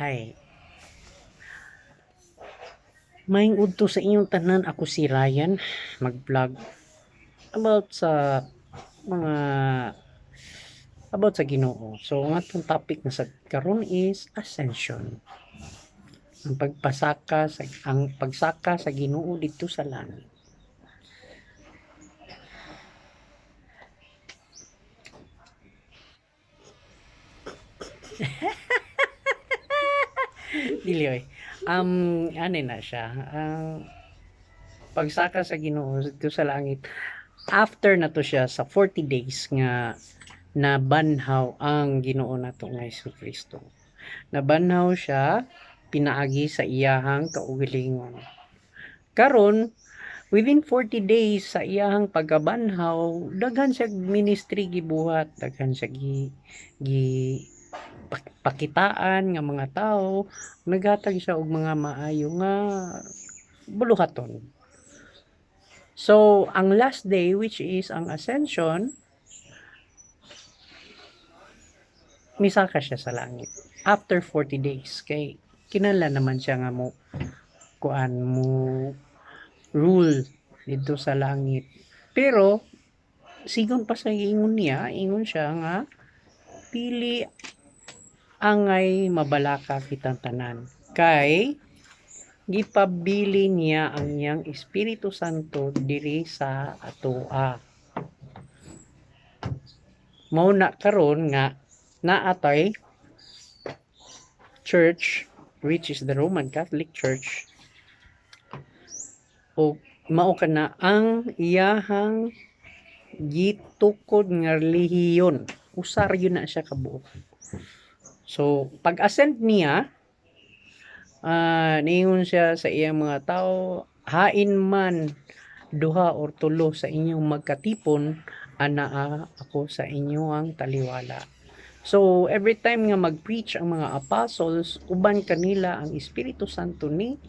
Hi. Maayong udto sa inyong tanan, ako si Ryan, mag-vlog about sa mga about sa Ginoo. So ang atong topic na sa karon is ascension. Ang pagsaka sa Ginoo dito sa langit. Dili oy. Ano na siya? Ang pagsaka sa Ginoo dito sa langit. After na to siya sa 40 days nga nabanhaw ang Ginoo nato nga Hesus Kristo. Nabanhaw siya pinaagi sa iyahang kaugalingon. Karon within 40 days sa iyahang pagkabanhaw, daghan siya ministry gibuhat, daghan siya gi pakitaan nga mga tao, naghatag siya og mga maayo nga buluhaton. So, ang last day which is ang ascension, misaka siya sa langit after 40 days kay kinahanglan naman siya nga mo kuan mo rule dito sa langit. Pero sigon pa sa ingon niya, ingon siya nga pili angay mabalaka kitang tanan. Kay gipabili niya ang iyang Espiritu Santo diri sa atoa. Mao na karon nga naatay church which is the Roman Catholic Church o mao kana ang iyahang gitukod nga relihiyon, usaryo na siya kabuok. So pag-ascend niya, niingon siya sa iyang mga tao, hain man duha or tulo sa inyong magkatipon, anaa ako sa inyong taliwala. So every time nga mag-preach ang mga apostles, uban kanila ang Espiritu Santo ni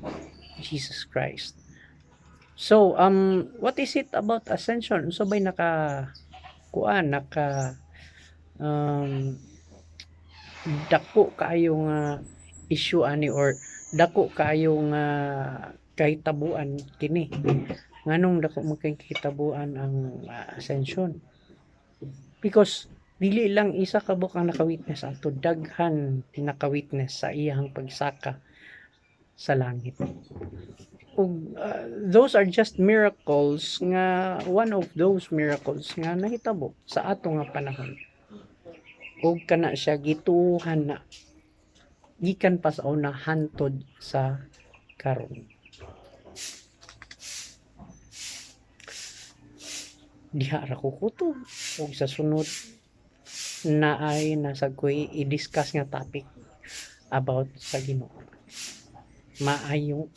Jesus Christ. So, what is it about ascension? So bay naka dako kayo nga issue ani or dako kayo nga kahitabuan kini. Nganong dako makahitabuan ang ascension? Because dili lang isa ka buok ang naka-witness ato, daghan naka-witness sa iyang pagsaka sa langit. Those are just miracles nga one of those miracles nga nahitabo sa ato nga panahon. Ug kana siya gituhan na gikan pa sa una hantod sa karon. Diha ra ko kutob ug sa sunod na ay nasa ko'y i-discuss nga topic about sa Ginoo. Maayong